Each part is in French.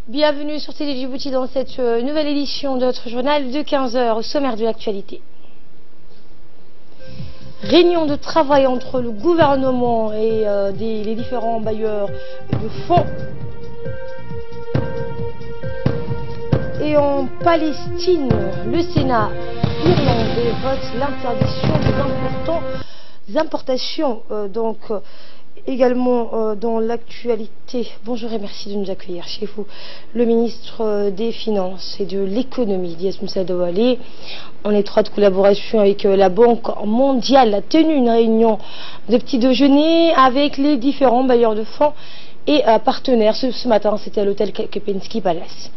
Bienvenue sur Télé Djibouti dans cette nouvelle édition de notre journal de 15 h au sommaire de l'actualité. Réunion de travail entre le gouvernement et les différents bailleurs de fonds. Et en Palestine, le Sénat irlandais vote l'interdiction des importations également dans l'actualité. Bonjour et merci de nous accueillir chez vous. Le ministre des Finances et de l'Économie, Ilyas Moussa Douali, en étroite collaboration avec la Banque mondiale, a tenu une réunion de petit déjeuner avec les différents bailleurs de fonds et partenaires. Ce matin, c'était à l'hôtel Kempinski Palace.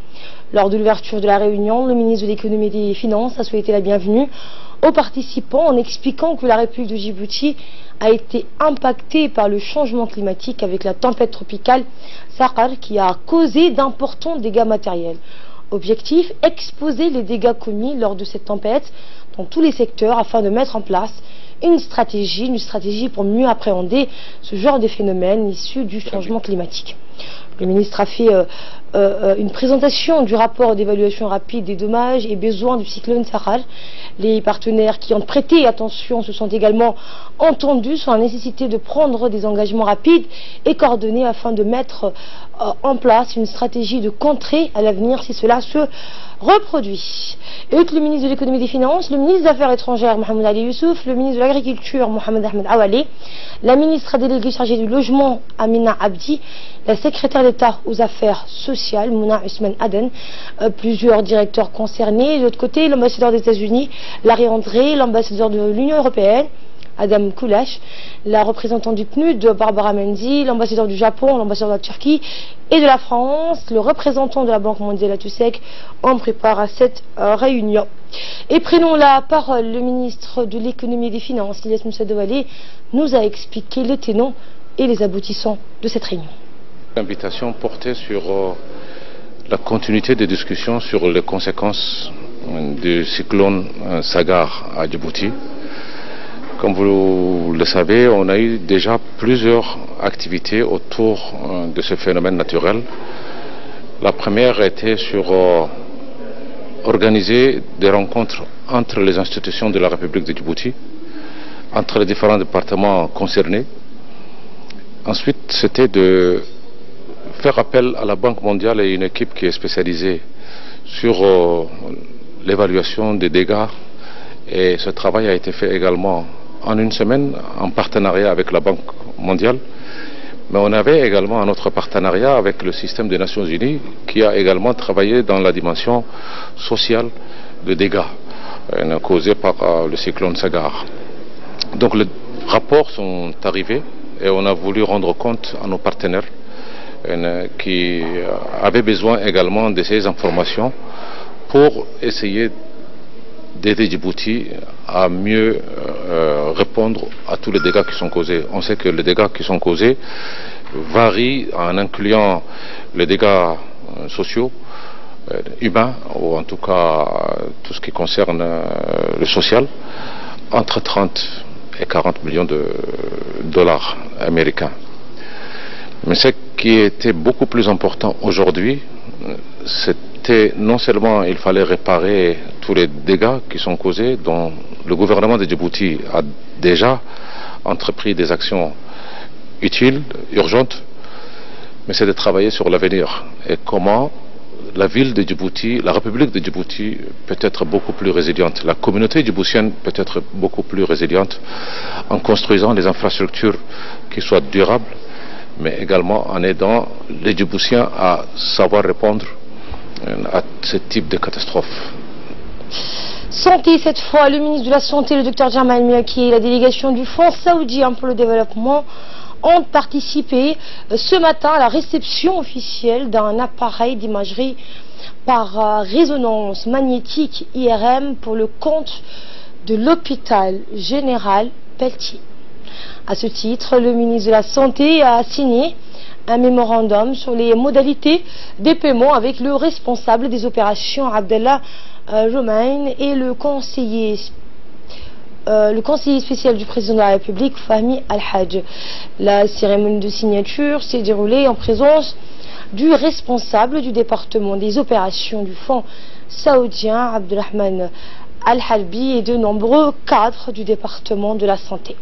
Lors de l'ouverture de la réunion, le ministre de l'Économie et des Finances a souhaité la bienvenue aux participants en expliquant que la République de Djibouti a été impactée par le changement climatique avec la tempête tropicale Saqar qui a causé d'importants dégâts matériels. Objectif, exposer les dégâts commis lors de cette tempête dans tous les secteurs afin de mettre en place une stratégie pour mieux appréhender ce genre de phénomènes issus du changement climatique. Le ministre a fait une présentation du rapport d'évaluation rapide des dommages et besoins du cyclone Saqar. Les partenaires qui ont prêté attention se sont également entendus sur la nécessité de prendre des engagements rapides et coordonnés afin de mettre en place une stratégie de contrée à l'avenir si cela se reproduit. Et avec le ministre de l'Économie et des Finances, le ministre des Affaires étrangères Mohamed Ali Youssouf, le ministre de l'Agriculture Mohamed Ahmed Awali, la ministre déléguée chargée du logement Amina Abdi, la secrétaire d'État aux affaires sociales Mouna Ousmane Aden, plusieurs directeurs concernés. De l'autre côté, l'ambassadeur des États-Unis, Larry André, l'ambassadeur de l'Union européenne, Adam Koulash, la représentante du PNUD, Barbara Menzi, l'ambassadeur du Japon, l'ambassadeur de la Turquie et de la France, le représentant de la Banque mondiale à Tusek, on prépare à cette réunion. Et prenons la parole, le ministre de l'Économie et des Finances, Ilyas Moussa Douali, nous a expliqué les tenants et les aboutissants de cette réunion. L'invitation portait sur la continuité des discussions sur les conséquences du cyclone Saqar à Djibouti. Comme vous le savez, on a eu déjà plusieurs activités autour de ce phénomène naturel. La première était sur organiser des rencontres entre les institutions de la République de Djibouti, entre les différents départements concernés. Ensuite, c'était de faire appel à la Banque mondiale et une équipe qui est spécialisée sur l'évaluation des dégâts. Et ce travail a été fait également en une semaine en partenariat avec la Banque mondiale. Mais on avait également un autre partenariat avec le système des Nations Unies qui a également travaillé dans la dimension sociale des dégâts causés par le cyclone Saqar. Donc les rapports sont arrivés et on a voulu rendre compte à nos partenaires qui avaient besoin également de ces informations pour essayer d'aider Djibouti à mieux répondre à tous les dégâts qui sont causés. On sait que les dégâts qui sont causés varient en incluant les dégâts sociaux, humains, ou en tout cas tout ce qui concerne le social, entre 30 et 40 millions de dollars américains. Mais ce qui était beaucoup plus important aujourd'hui, c'était non seulement il fallait réparer tous les dégâts qui sont causés, dont le gouvernement de Djibouti a déjà entrepris des actions utiles, urgentes, mais c'est de travailler sur l'avenir et comment la ville de Djibouti, la République de Djibouti peut être beaucoup plus résiliente. La communauté djiboutienne peut être beaucoup plus résiliente en construisant des infrastructures qui soient durables, mais également en aidant les Djiboutiens à savoir répondre à ce type de catastrophe. Santé, cette fois, le ministre de la Santé, le Dr Jamal Miaki et la délégation du Fonds saoudien pour le développement ont participé ce matin à la réception officielle d'un appareil d'imagerie par résonance magnétique IRM pour le compte de l'hôpital général Pelletier. À ce titre, le ministre de la Santé a signé un mémorandum sur les modalités des paiements avec le responsable des opérations Abdallah Romain et le conseiller spécial du président de la République, Fahmi Al-Hajj. La cérémonie de signature s'est déroulée en présence du responsable du département des opérations du fonds saoudien, Abdelrahman Al-Halbi, et de nombreux cadres du département de la santé.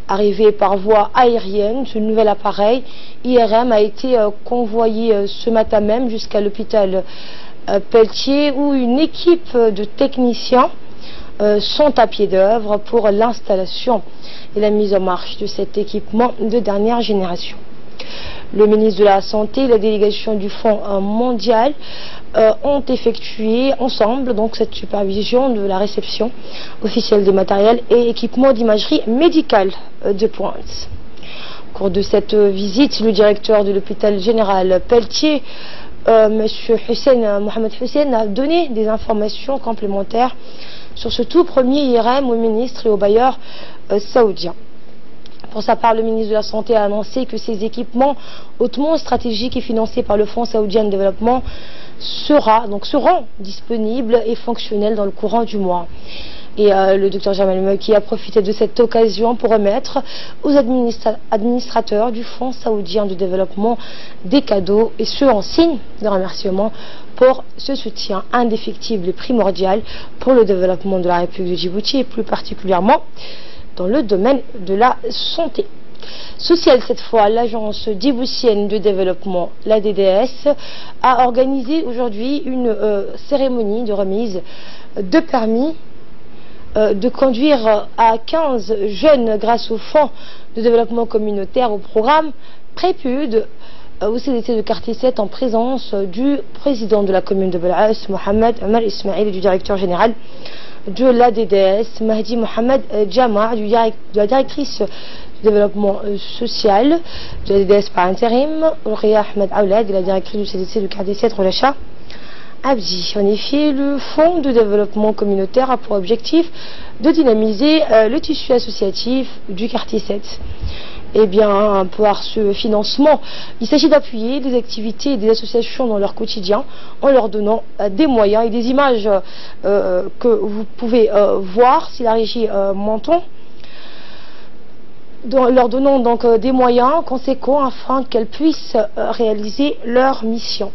Arrivé par voie aérienne, ce nouvel appareil IRM a été convoyé ce matin même jusqu'à l'hôpital Pelletier, où une équipe de techniciens sont à pied d'œuvre pour l'installation et la mise en marche de cet équipement de dernière génération. Le ministre de la Santé et la délégation du Fonds mondial ont effectué ensemble donc cette supervision de la réception officielle des matériels et équipements d'imagerie médicale de pointe. Au cours de cette visite, le directeur de l'hôpital général Pelletier, M. Mohamed Hussein, a donné des informations complémentaires sur ce tout premier IRM au ministre et au bailleur saoudien. Pour sa part, le ministre de la Santé a annoncé que ces équipements hautement stratégiques et financés par le Fonds saoudien de développement seront disponibles et fonctionnels dans le courant du mois. Et le Dr Jamal Maki a profité de cette occasion pour remettre aux administrateurs du Fonds saoudien de développement des cadeaux, et ce en signe de remerciement pour ce soutien indéfectible et primordial pour le développement de la République de Djibouti, et plus particulièrement dans le domaine de la santé. Sociale cette fois, l'agence djiboutienne de développement, la DDS, a organisé aujourd'hui une cérémonie de remise de permis de conduire à 15 jeunes grâce au Fonds de développement communautaire au programme Prépude au CDC de quartier 7, en présence du président de la commune de Bel'as, Mohamed Omar Ismail, et du directeur général de la DDS, Mahdi Mohamed Djama, de la directrice du développement social de la DDS par intérim, Ria Ahmed Aoulad, et la directrice du CDC de quartier 7, Relacha Abdi. En effet, le Fonds de développement communautaire a pour objectif de dynamiser le tissu associatif du quartier 7. Eh bien, par ce financement, il s'agit d'appuyer des activités et des associations dans leur quotidien en leur donnant des moyens et des images que vous pouvez voir si la régie m'entend, leur donnant donc des moyens conséquents afin qu'elles puissent réaliser leur mission,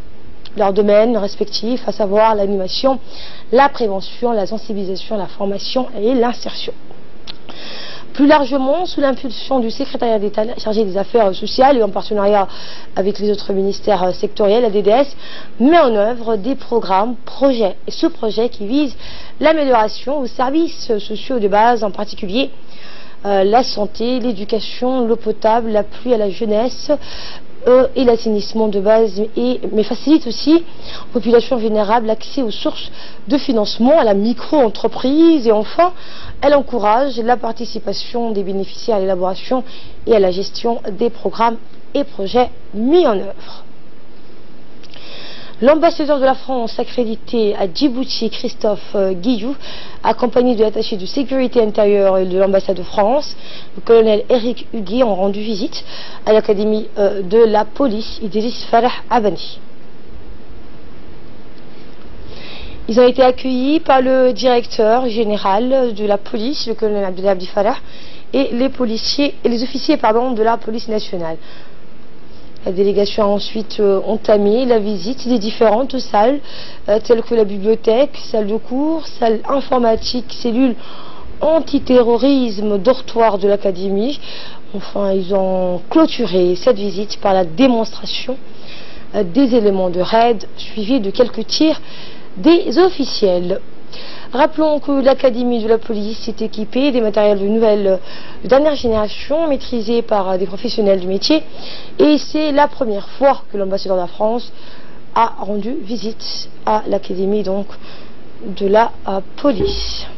leurs domaines respectifs, à savoir l'animation, la prévention, la sensibilisation, la formation et l'insertion. Plus largement, sous l'impulsion du secrétariat d'État chargé des affaires sociales et en partenariat avec les autres ministères sectoriels, la DDS met en œuvre des programmes, projets et sous-projets qui visent l'amélioration aux services sociaux de base, en particulier la santé, l'éducation, l'eau potable, l'appui à la jeunesse et l'assainissement de base, mais facilite aussi aux populations vulnérables l'accès aux sources de financement, à la micro-entreprise, et enfin, elle encourage la participation des bénéficiaires à l'élaboration et à la gestion des programmes et projets mis en œuvre. L'ambassadeur de la France accrédité à Djibouti, Christophe Guillou, accompagné de l'attaché de sécurité intérieure et de l'ambassade de France, le colonel Eric Huguet, ont rendu visite à l'académie de la police Idriss Farah Abani. Ils ont été accueillis par le directeur général de la police, le colonel Abdi Farah, et les policiers et les officiers de la police nationale. La délégation a ensuite entamé la visite des différentes salles, telles que la bibliothèque, salle de cours, salle informatique, cellule antiterrorisme, dortoir de l'académie. Enfin, ils ont clôturé cette visite par la démonstration des éléments de raid, suivis de quelques tirs des officiels. Rappelons que l'académie de la police est équipée des matériels de dernière génération maîtrisés par des professionnels du métier, et c'est la première fois que l'ambassadeur de la France a rendu visite à l'académie donc de la police.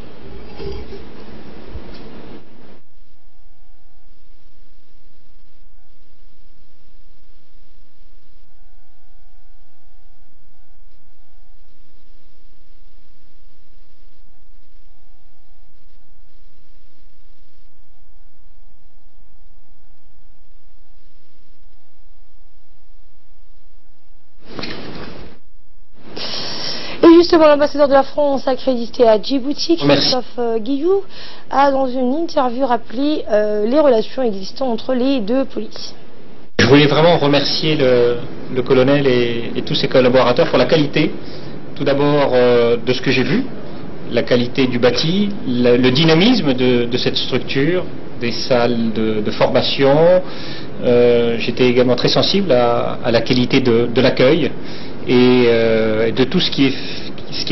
Justement, l'ambassadeur de la France accrédité à Djibouti, Christophe Guillou, a dans une interview rappelé les relations existantes entre les deux polices. Je voulais vraiment remercier le colonel et tous ses collaborateurs pour la qualité, tout d'abord de ce que j'ai vu, la qualité du bâti, le dynamisme de cette structure, des salles de formation. J'étais également très sensible à la qualité de l'accueil et de tout ce qui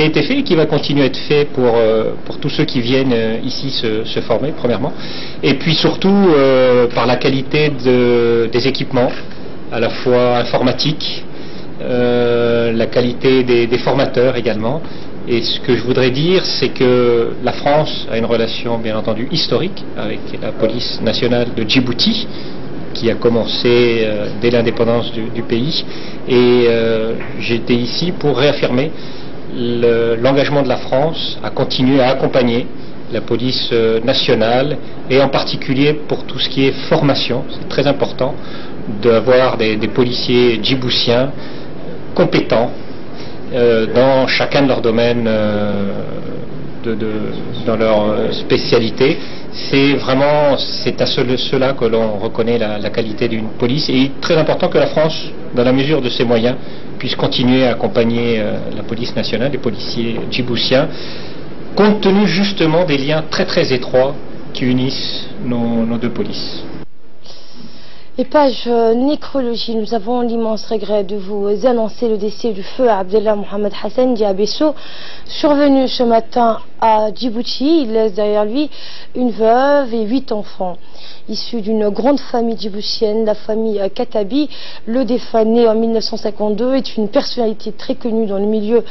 a été fait et qui va continuer à être fait pour tous ceux qui viennent ici se former, premièrement. Et puis surtout par la qualité des équipements, à la fois informatiques, la qualité des formateurs également. Et ce que je voudrais dire, c'est que la France a une relation, bien entendu, historique avec la police nationale de Djibouti, qui a commencé dès l'indépendance du pays. Et j'étais ici pour réaffirmer l'engagement de la France à continuer à accompagner la police nationale, et en particulier pour tout ce qui est formation. C'est très important d'avoir des policiers djiboutiens compétents dans chacun de leurs domaines, dans leur spécialité. C'est à cela que l'on reconnaît la qualité d'une police, et il est très important que la France, dans la mesure de ses moyens, puisse continuer à accompagner la police nationale, les policiers djiboutiens, compte tenu justement des liens très très étroits qui unissent nos deux polices. Et page nécrologie, nous avons l'immense regret de vous annoncer le décès du feu Abdellah Mohamed Hassan Diabesso, survenu ce matin à Djibouti. Il laisse derrière lui une veuve et 8 enfants. Issu d'une grande famille djiboutienne, la famille Katabi, le défunt né en 1952 est une personnalité très connue dans le milieu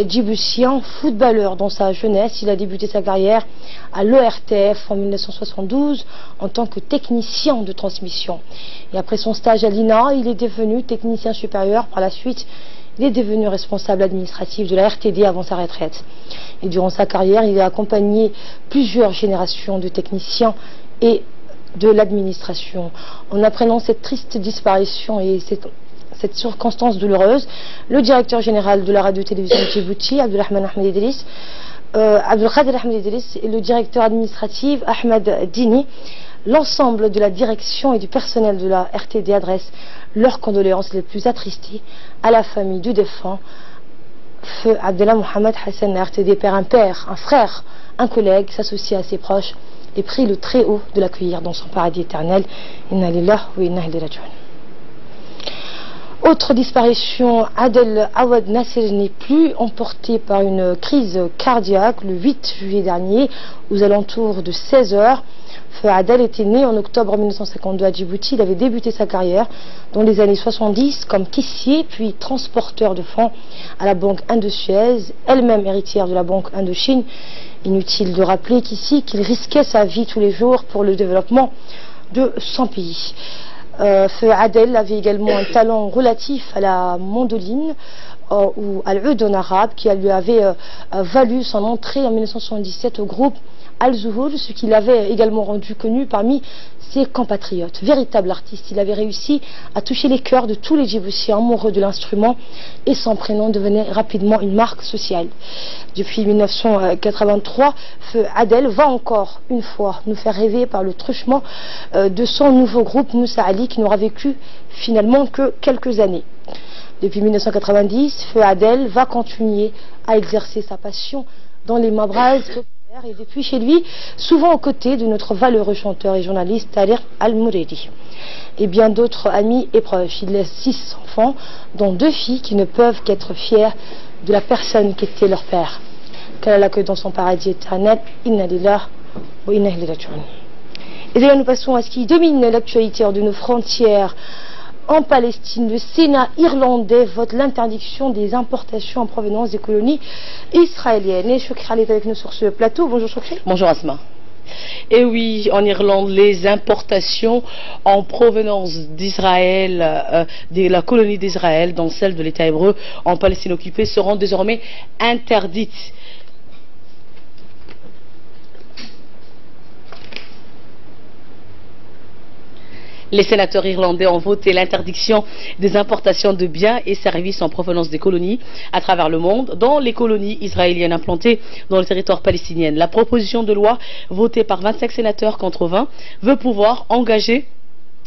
djiboutien. Footballeur dans sa jeunesse, il a débuté sa carrière à l'ORTF en 1972 en tant que technicien de transmission. Et après son stage à l'INA, il est devenu technicien supérieur. Par la suite, il est devenu responsable administratif de la RTD avant sa retraite. Et durant sa carrière, il a accompagné plusieurs générations de techniciens et de l'administration. En apprenant cette triste disparition et cette circonstance douloureuse, le directeur général de la radio-télévision de Djibouti, Abdelrahman Ahmed Idriss, Abdelkader Ahmed Idriss, et le directeur administratif Ahmed Dini, l'ensemble de la direction et du personnel de la RTD adressent leurs condoléances les plus attristées à la famille du défunt, feu Abdellah Mohamed Hassan. La RTD perd un père, un frère, un collègue, s'associe à ses proches et prie le Très-Haut de l'accueillir dans son paradis éternel. Inna lillahi wa inna ilayhi raji'un. Autre disparition, Adel Awad Nasser n'est plus, emporté par une crise cardiaque le 8 juillet dernier aux alentours de 16 h. Feu Adel était né en octobre 1952 à Djibouti. Il avait débuté sa carrière dans les années 70 comme caissier puis transporteur de fonds à la banque Indosuez, elle-même héritière de la banque Indochine. Inutile de rappeler qu'ici qu'il risquait sa vie tous les jours pour le développement de son pays. Feu Adel avait également un talent relatif à la mandoline ou à l'oud en arabe, qui lui avait valu son entrée en 1977 au groupe Al-Zuhur, ce qui l'avait également rendu connu parmi ses compatriotes. Véritable artiste, il avait réussi à toucher les cœurs de tous les Djiboutiens amoureux de l'instrument, et son prénom devenait rapidement une marque sociale. Depuis 1983, Feu Adel va encore une fois nous faire rêver par le truchement de son nouveau groupe Moussa Ali, qui n'aura vécu finalement que quelques années. Depuis 1990, Feu Adel va continuer à exercer sa passion dans les Mabraz et depuis chez lui, souvent aux côtés de notre valeureux chanteur et journaliste Tariq Al-Mouredi. Et bien d'autres amis et proches. Il laisse 6 enfants, dont 2 filles qui ne peuvent qu'être fières de la personne qu'était leur père. Qu'elle l'accueille dans son paradis éternel. Inna lillahi wa inna ilayhi raji'un. Et d'ailleurs, nous passons à ce qui domine l'actualité hors de nos frontières. En Palestine, le Sénat irlandais vote l'interdiction des importations en provenance des colonies israéliennes. Et Chokri est avec nous sur ce plateau. Bonjour Chokri. Bonjour Asma. Et oui, en Irlande, les importations en provenance d'Israël, de la colonie d'Israël, dont celle de l'État hébreu en Palestine occupée, seront désormais interdites. Les sénateurs irlandais ont voté l'interdiction des importations de biens et services en provenance des colonies à travers le monde, dont les colonies israéliennes implantées dans le territoire palestinien. La proposition de loi, votée par 25 sénateurs contre 20, veut pouvoir engager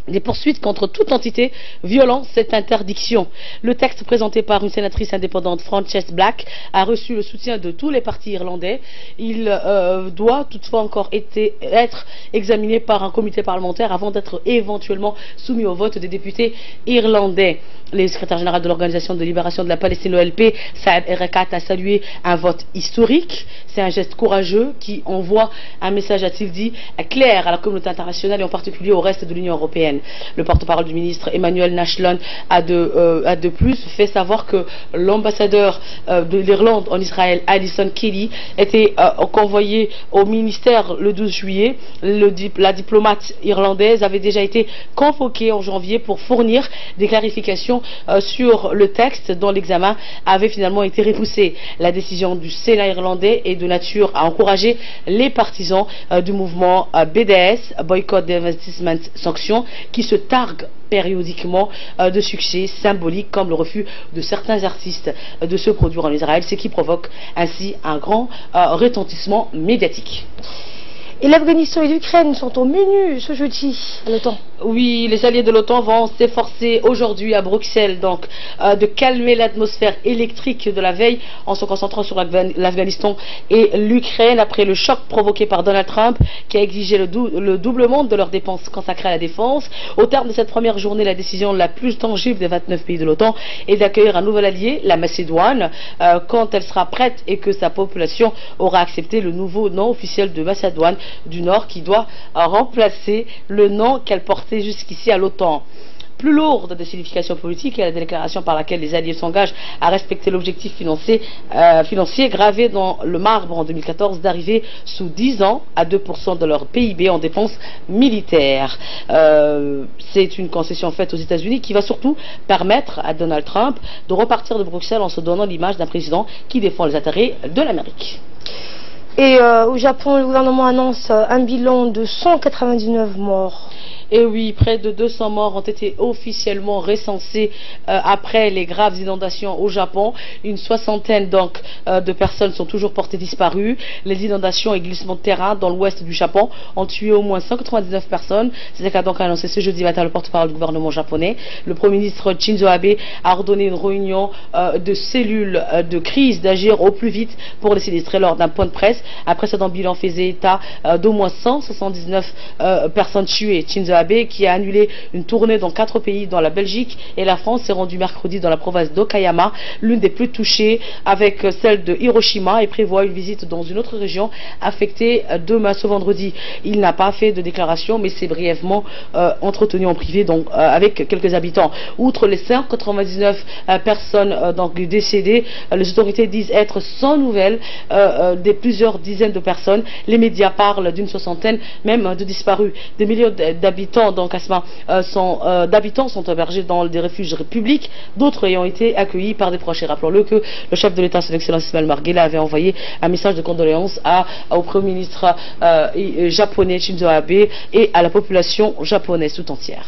des poursuites contre toute entité violant cette interdiction. Le texte présenté par une sénatrice indépendante, Frances Black, a reçu le soutien de tous les partis irlandais. Il doit toutefois encore être examiné par un comité parlementaire avant d'être éventuellement soumis au vote des députés irlandais. Le secrétaire général de l'Organisation de libération de la Palestine, l'OLP, Saeb Erekat, a salué un vote historique. C'est un geste courageux qui envoie un message, a-t-il dit, clair à la communauté internationale et en particulier au reste de l'Union européenne. Le porte-parole du ministre Emmanuel Nashlan a de plus fait savoir que l'ambassadeur de l'Irlande en Israël, Alison Kelly, était convoyé au ministère le 12 juillet. La diplomate irlandaise avait déjà été convoquée en janvier pour fournir des clarifications sur le texte dont l'examen avait finalement été repoussé. La décision du Sénat irlandais est de nature à encourager les partisans du mouvement BDS, Boycott, Divestment, Sanctions, qui se targuent périodiquement de succès symboliques comme le refus de certains artistes de se produire en Israël, ce qui provoque ainsi un grand retentissement médiatique. Et l'Afghanistan et l'Ukraine sont au menu ce jeudi à l'OTAN. Oui, les alliés de l'OTAN vont s'efforcer aujourd'hui à Bruxelles donc de calmer l'atmosphère électrique de la veille en se concentrant sur l'Afghanistan et l'Ukraine après le choc provoqué par Donald Trump qui a exigé le doublement de leurs dépenses consacrées à la défense. Au terme de cette première journée, la décision la plus tangible des 29 pays de l'OTAN est d'accueillir un nouvel allié, la Macédoine, quand elle sera prête et que sa population aura accepté le nouveau nom officiel de Macédoine du Nord qui doit remplacer le nom qu'elle portait jusqu'ici à l'OTAN. Plus lourde de signification politique est la déclaration par laquelle les alliés s'engagent à respecter l'objectif financier gravé dans le marbre en 2014 d'arriver sous 10 ans à 2% de leur PIB en dépenses militaires. C'est une concession faite aux États-Unis qui va surtout permettre à Donald Trump de repartir de Bruxelles en se donnant l'image d'un président qui défend les intérêts de l'Amérique. Et au Japon, le gouvernement annonce un bilan de 199 morts. Et oui, près de 200 morts ont été officiellement recensés après les graves inondations au Japon. Une soixantaine donc de personnes sont toujours portées disparues. Les inondations et glissements de terrain dans l'ouest du Japon ont tué au moins 199 personnes. C'est ce qu'a donc annoncé ce jeudi matin le porte-parole du gouvernement japonais. Le Premier ministre Shinzo Abe a ordonné une réunion de cellules de crise d'agir au plus vite pour les sinistrés lors d'un point de presse. Un précédent bilan faisait état d'au moins 179 personnes tuées. Shinzo Abe, qui a annulé une tournée dans 4 pays, dont la Belgique et la France, s'est rendu mercredi dans la province d'Okayama, l'une des plus touchées, avec celle de Hiroshima, et prévoit une visite dans une autre région affectée demain, ce vendredi. Il n'a pas fait de déclaration, mais s'est brièvement entretenu en privé donc, avec quelques habitants. Outre les 199 personnes donc, décédées, les autorités disent être sans nouvelles des plusieurs dizaines de personnes. Les médias parlent d'une soixantaine même de disparus. Des millions d'habitants donc d'habitants sont hébergés dans des refuges publics, d'autres ayant été accueillis par des proches. Et rappelons-le que le chef de l'État, son Excellence Ismaël Marguerite, avait envoyé un message de condoléances au Premier ministre japonais Shinzo Abe et à la population japonaise tout entière.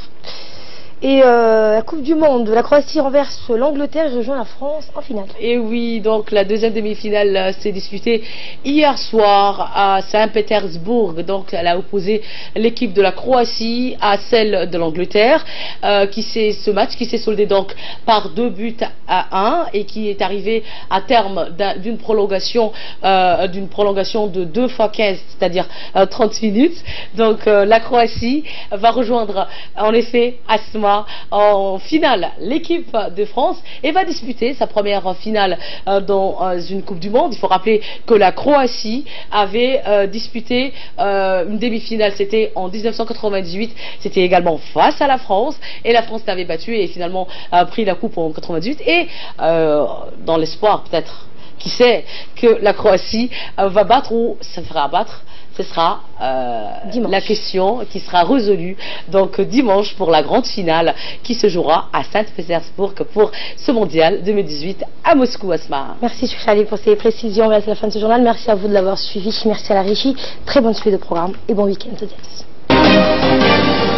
Et la Coupe du Monde, la Croatie renverse l'Angleterre et rejoint la France en finale. Et oui, donc la deuxième demi-finale s'est disputée hier soir à Saint-Pétersbourg. Donc elle a opposé l'équipe de la Croatie à celle de l'Angleterre. Ce match qui s'est soldé donc par 2-1 et qui est arrivé à terme d'une prolongation de 2 x 15, c'est-à-dire 30 minutes. Donc la Croatie va rejoindre en effet Asma en finale l'équipe de France et va disputer sa première finale dans une Coupe du Monde. Il faut rappeler que la Croatie avait disputé une demi-finale, c'était en 1998, c'était également face à la France et la France l'avait battue et finalement pris la coupe en 98 et dans l'espoir peut-être, qui sait, que la Croatie va battre ou se fera battre. Ce sera la question qui sera résolue donc dimanche pour la grande finale qui se jouera à Saint-Pétersbourg pour ce mondial 2018 à Moscou, Asma. Merci Chali pour ces précisions. Merci à la fin de ce journal. Merci à vous de l'avoir suivi. Merci à la régie. Très bonne suite de programme et bon week-end à tous.